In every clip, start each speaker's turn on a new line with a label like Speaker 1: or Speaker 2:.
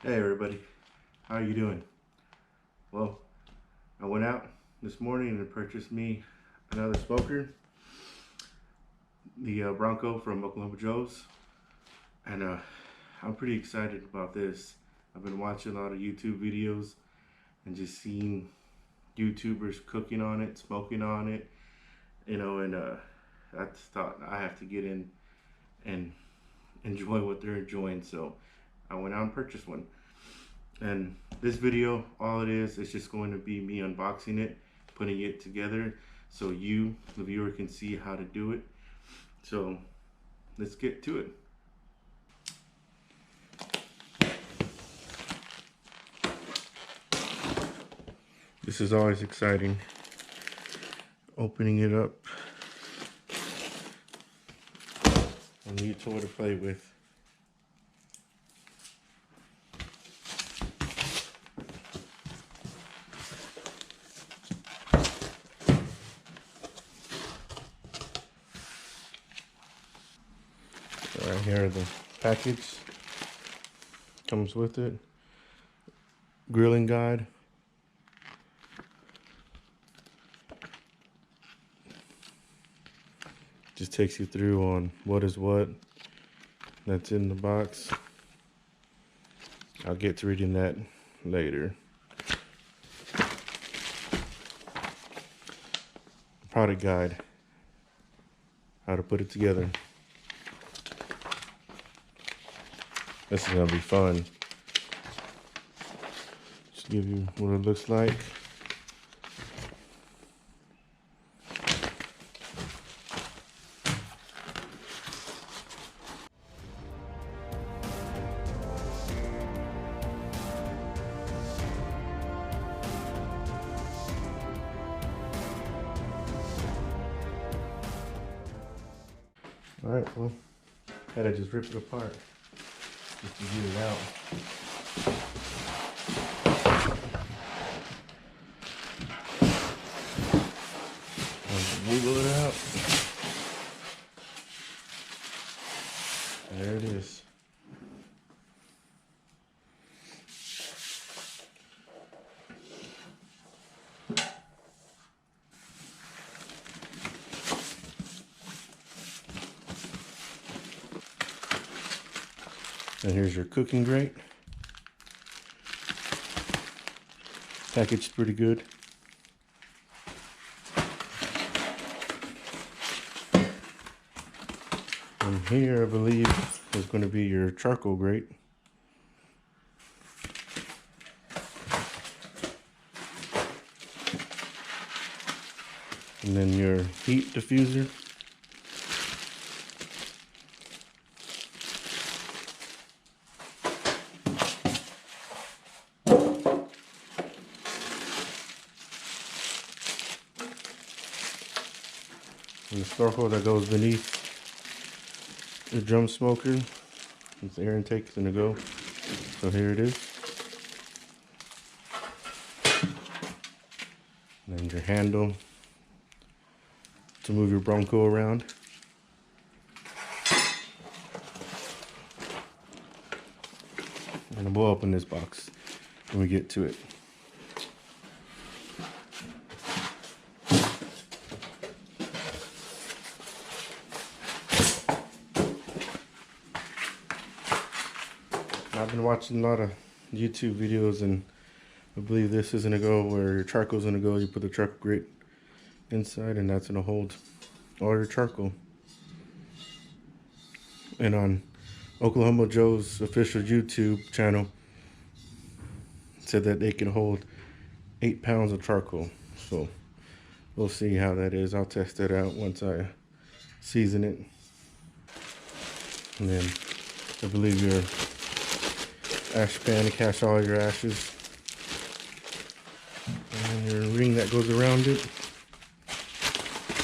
Speaker 1: Hey everybody, how are you doing? Well, I went out this morning and purchased me another smoker, the Bronco from Oklahoma Joe's, and I'm pretty excited about this. I've been watching a lot of YouTube videos and just seeing YouTubers cooking on it, smoking on it, and I just thought I have to get in and enjoy what they're enjoying, so I went out and purchased one. And this video, all it is just going to be me unboxing it, putting it together so you, the viewer, can see how to do it. So let's get to it. This is always exciting, opening it up. A new toy to play with. Right here, the package comes with it. Grilling guide. Just takes you through on what is what that's in the box. I'll get to reading that later. Product guide. How to put it together. This is gonna be fun. Just give you what it looks like. All right, well, had to just rip it apart just to get it out. Wiggle it out. There it is. And here's your cooking grate. Packaged pretty good. And here, I believe, is going to be your charcoal grate. And then your heat diffuser. And the snorkel that goes beneath the drum smoker. It's the air intake is gonna go. So here it is. And then your handle to move your Bronco around. And we'll open this box when we get to it. I've been watching a lot of YouTube videos, and I believe this is gonna go where your charcoal's gonna go. You put the charcoal grate inside, and that's gonna hold all your charcoal. And on Oklahoma Joe's official YouTube channel, it said that they can hold 8 pounds of charcoal. So we'll see how that is. I'll test it out once I season it. And then I believe your ash pan to catch all your ashes, and your ring that goes around it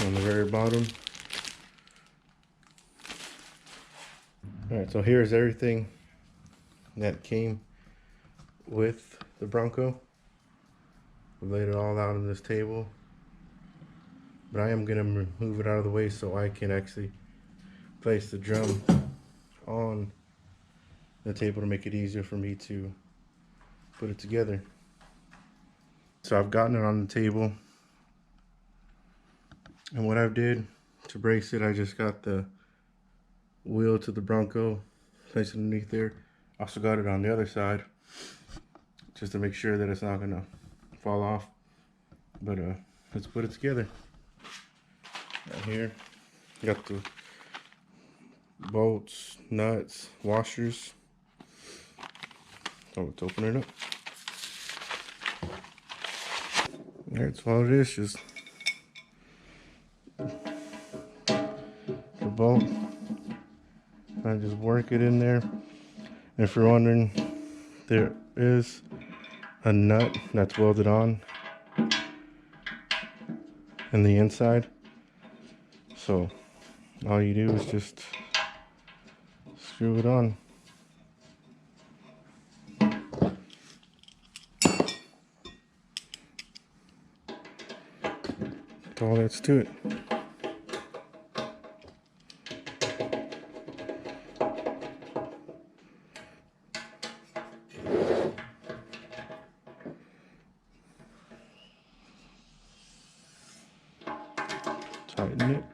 Speaker 1: on the very bottom. Alright, so here's everything that came with the Bronco. We laid it all out on this table, but I am going to move it out of the way so I can actually place the drum on the table to make it easier for me to put it together. So I've gotten it on the table, and what I did to brace it, I just got the wheel to the Bronco, placed it underneath there. Also got it on the other side, just to make sure that it's not gonna fall off. But let's put it together. Right here, got the bolts, nuts, washers. So let's open it up. That's all it is, just the bolt. I just work it in there. And if you're wondering, there is a nut that's welded on in the inside. So all you do is just screw it on. That's all that's to it. Tighten it.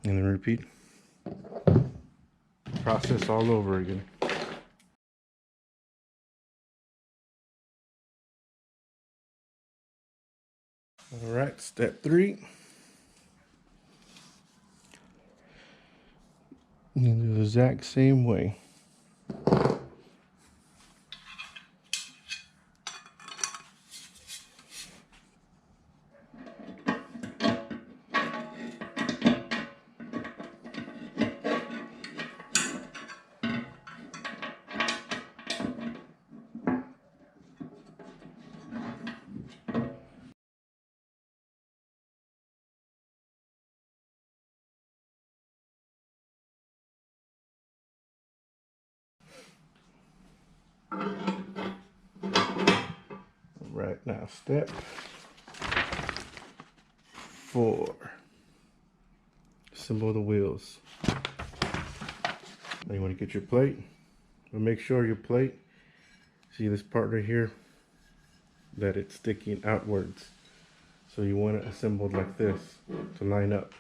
Speaker 1: And then repeat. Process all over again. All right, step 3. You do the exact same way. Right, now step 4. Assemble the wheels. Now you want to get your plate, but make sure your plate, see this part right here, that it's sticking outwards. So you want it assembled like this to line up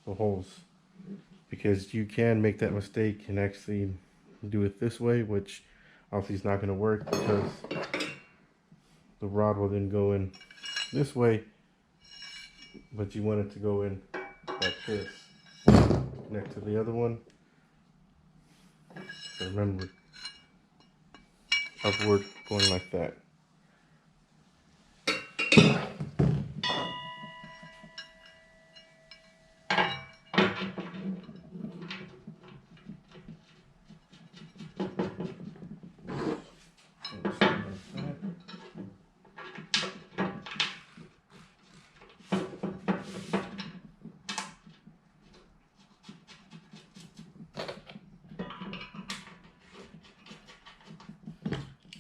Speaker 1: the holes, because you can make that mistake and actually do it this way, which obviously is not going to work, because the rod will then go in this way, but you want it to go in like this, next to the other one. So remember, upward, going like that.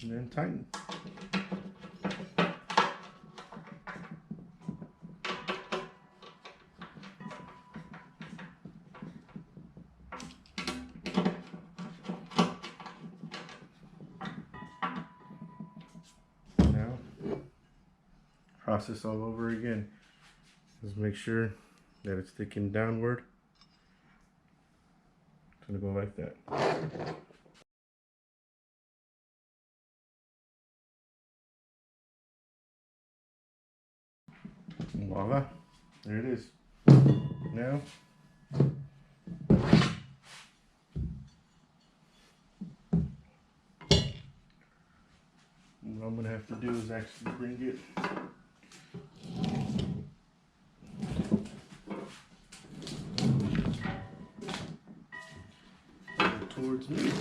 Speaker 1: And then tighten. Now, process all over again. Just make sure that it's sticking downward. It's gonna go like that. Voila, there it is. Now, what I'm gonna have to do is actually bring it towards me.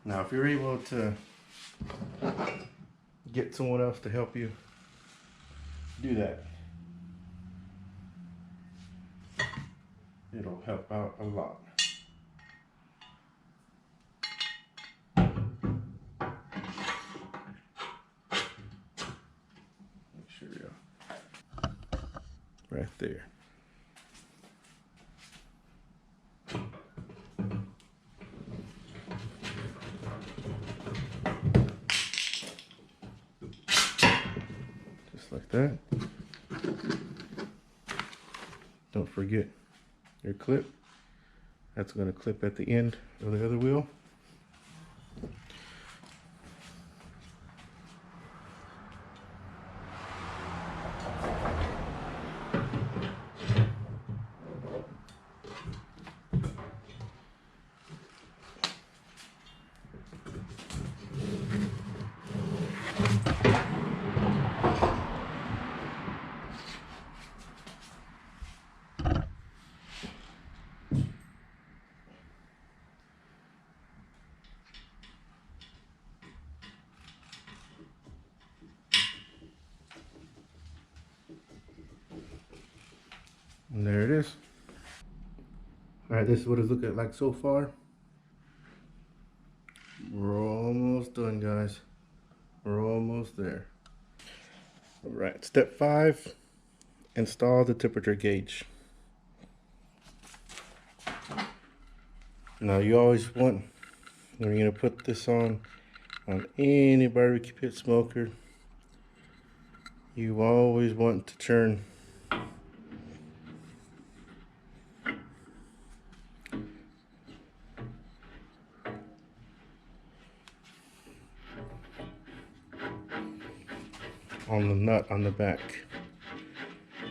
Speaker 1: Now, if you're able to get someone else to help you do that, it'll help out a lot. Make sure you right there. Just like that. Don't forget your clip. That's going to clip at the end of the other wheel. And there it is. All right, this is what it's looking like so far. We're almost done, guys. We're almost there. All right, step 5, install the temperature gauge. Now you always want, when you're gonna put this on any barbecue pit smoker, you always want to turn on the nut on the back.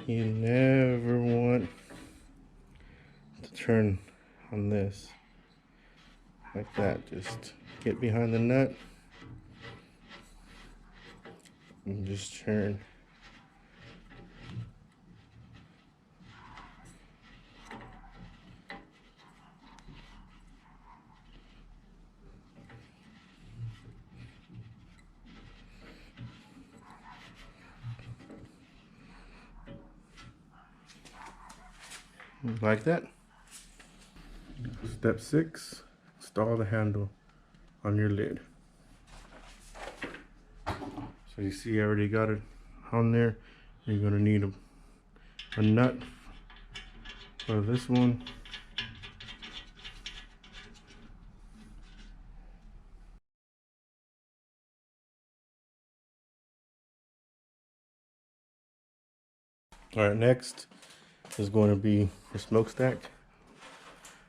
Speaker 1: You never want to turn on this like that. Just get behind the nut and just turn. Like that. Step 6, install the handle on your lid. So you see I already got it on there. You're gonna need a nut for this one. All right, next is going to be the smokestack.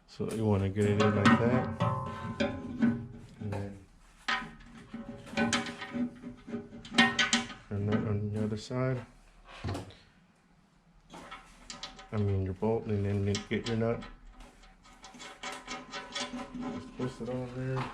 Speaker 1: So you want to get it in like that. And then a nut on the other side. I mean your bolt, and then get your nut. Just twist it on there.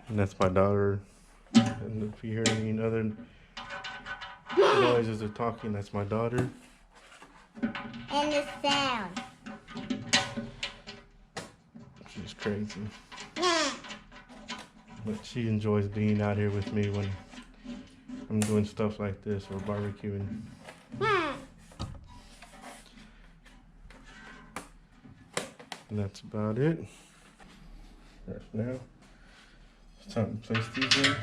Speaker 1: And that's my daughter. And if you hear any other noises of talking, that's my daughter.
Speaker 2: And the sound.
Speaker 1: She's crazy. But she enjoys being out here with me when I'm doing stuff like this or barbecuing. And that's about it. Right now, it's time to place these in.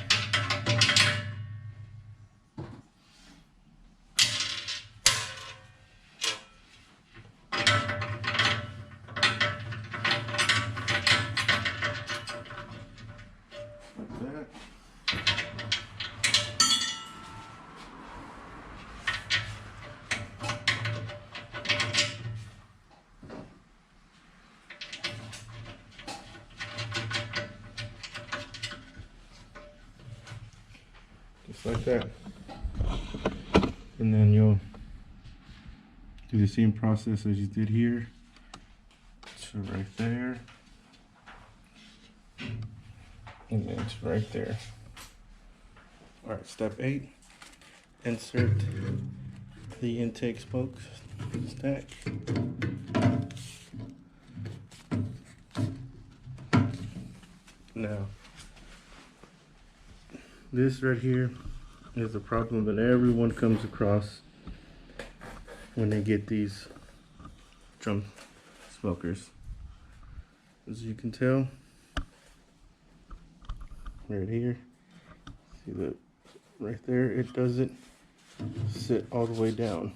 Speaker 1: Like that. Just like that. And then you'll do the same process as you did here. So right there. And then it's right there. All right, step 8, insert the intake smokestack. Now, this right here is a problem that everyone comes across when they get these drum smokers. As you can tell, right here, see that right there, it doesn't sit all the way down.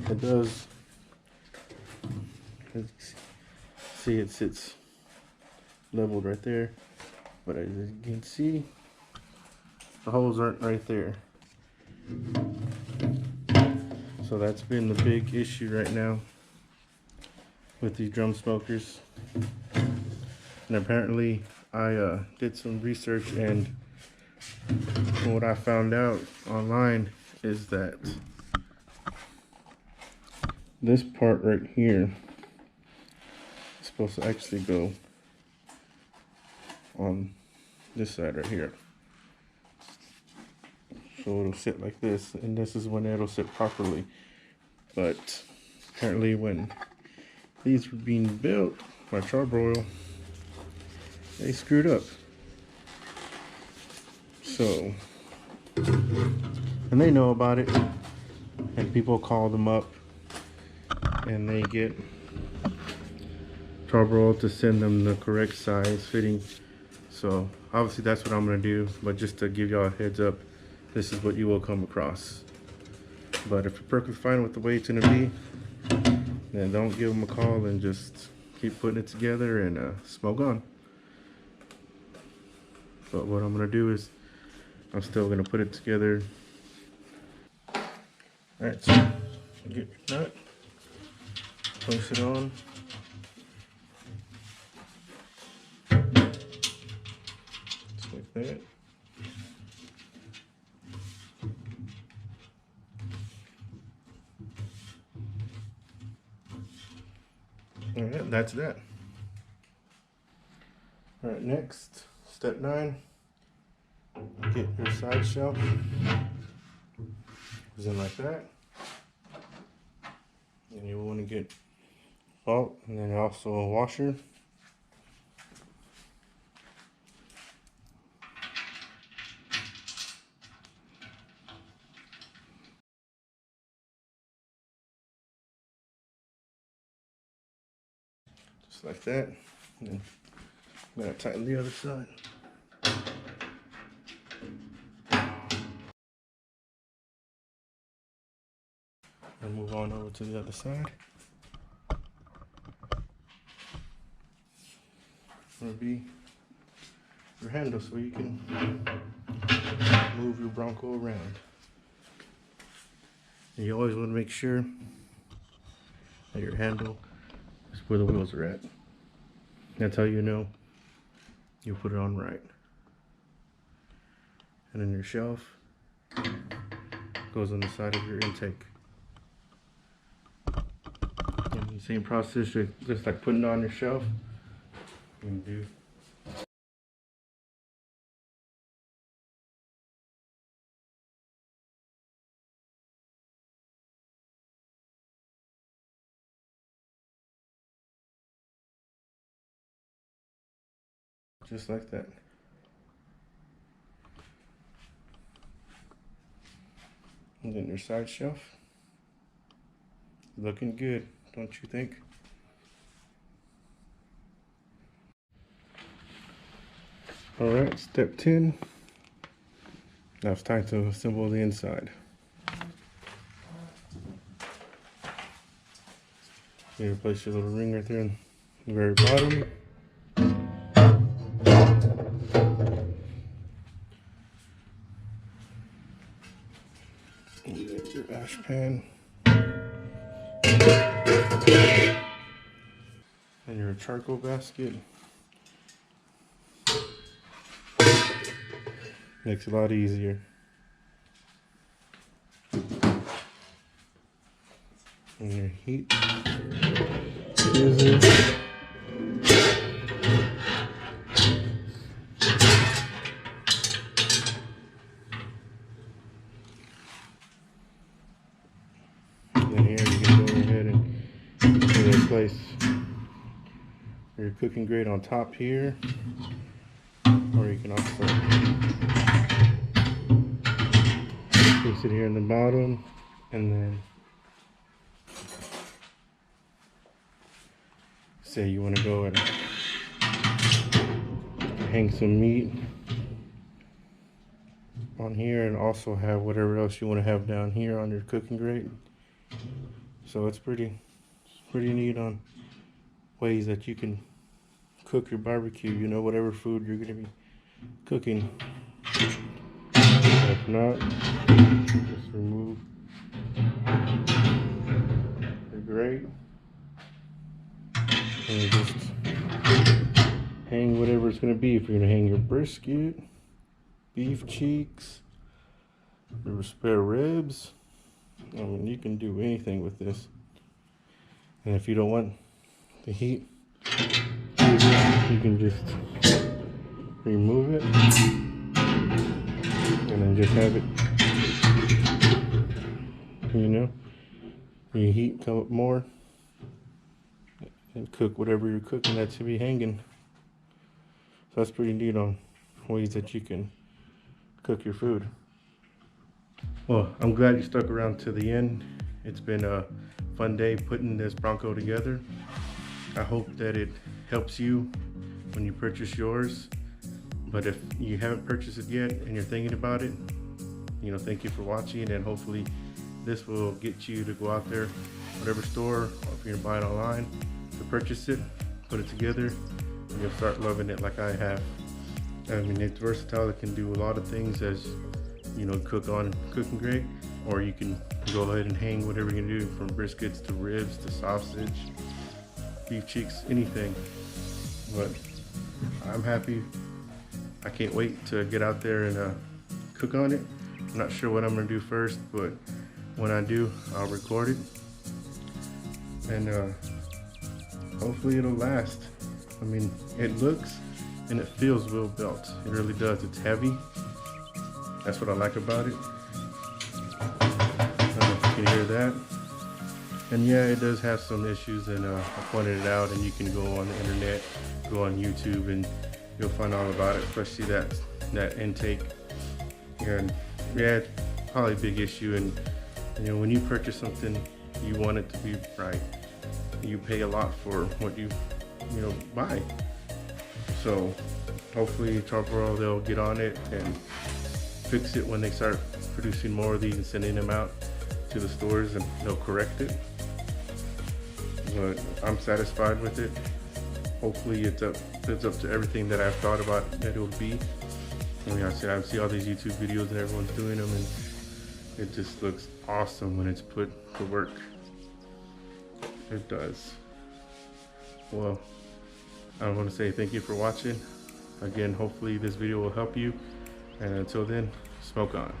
Speaker 1: It does, as you see, it sits leveled right there, but as you can see, the holes aren't right there. So that's been the big issue right now with these drum smokers. And apparently I did some research, and what I found out online is that this part right here is supposed to actually go on this side right here. So it'll sit like this, and this is when it'll sit properly. But apparently when these were being built by Charbroil, they screwed up. So, and they know about it, and people call them up and they get Charbroil to send them the correct size fitting. So obviously that's what I'm gonna do, but just to give y'all a heads up, this is what you will come across. But if you're perfectly fine with the way it's gonna be, then don't give them a call and just keep putting it together and smoke on. But what I'm gonna do is I'm still gonna put it together. Alright, so get your nut, place it on. Just like that. Alright, that's that. Alright, next, step 9. Get your side shelf. Goes in like that. And you want to get bolt, and then also a washer. Just like that. And then I'm going to tighten the other side. And move on over to the other side. Gonna be your handle so you can move your Bronco around. And you always want to make sure that your handle is where the wheels are at. That's how you know you put it on right. And then your shelf goes on the side of your intake. And the same process, just like putting it on your shelf, you can do. Just like that. And then your side shelf. Looking good, don't you think? Alright, step 10. Now it's time to assemble the inside. You place your little ring right there in the very bottom. And you get your ash pan. And your charcoal basket. Makes it a lot easier. And your heat diffuser. And here you can go ahead and place your cooking grate on top here, or you can also Place it here in the bottom, and then say you want to go and hang some meat on here, and also have whatever else you want to have down here on your cooking grate. So it's pretty neat on ways that you can cook your barbecue, you know, whatever food you're going to be cooking. If not, just remove the grate and just hang whatever it's going to be. If you're going to hang your brisket, beef cheeks, your spare ribs, I mean, you can do anything with this. And if you don't want the heat, you can just remove it and then just have it, you know, your heat come up more and cook whatever you're cooking that to be hanging. So that's pretty neat on ways that you can cook your food. Well, I'm glad you stuck around to the end. It's been a fun day putting this Bronco together. I hope that it helps you when you purchase yours. But if you haven't purchased it yet and you're thinking about it, you know, thank you for watching, and hopefully this will get you to go out there, whatever store, or if you're gonna buy it online, to purchase it, put it together, and you'll start loving it like I have. I mean, it's versatile. It can do a lot of things, as you know, cook on cooking grate, or you can go ahead and hang whatever you're gonna do, from briskets to ribs to sausage, beef cheeks, anything. But I'm happy. I can't wait to get out there and cook on it. I'm not sure what I'm gonna do first, but when I do, I'll record it, and hopefully it'll last. I mean, it looks and it feels well built. It really does. It's heavy. That's what I like about it. I don't know if you can hear that. And yeah, it does have some issues, and I pointed it out, and you can go on the internet, go on YouTube, and you'll find all about it, especially that intake. And yeah, it's probably a big issue. And you know, when you purchase something, you want it to be right. You pay a lot for what you know, buy. So hopefully Tarboro, they'll get on it and fix it when they start producing more of these and sending them out to the stores, and they'll correct it. But I'm satisfied with it. Hopefully it's up to everything that I've thought about that it would be. I mean, I see all these YouTube videos and everyone's doing them, and it just looks awesome when it's put to work. It does. Well, I want to say thank you for watching. Again, hopefully this video will help you. And until then, smoke on.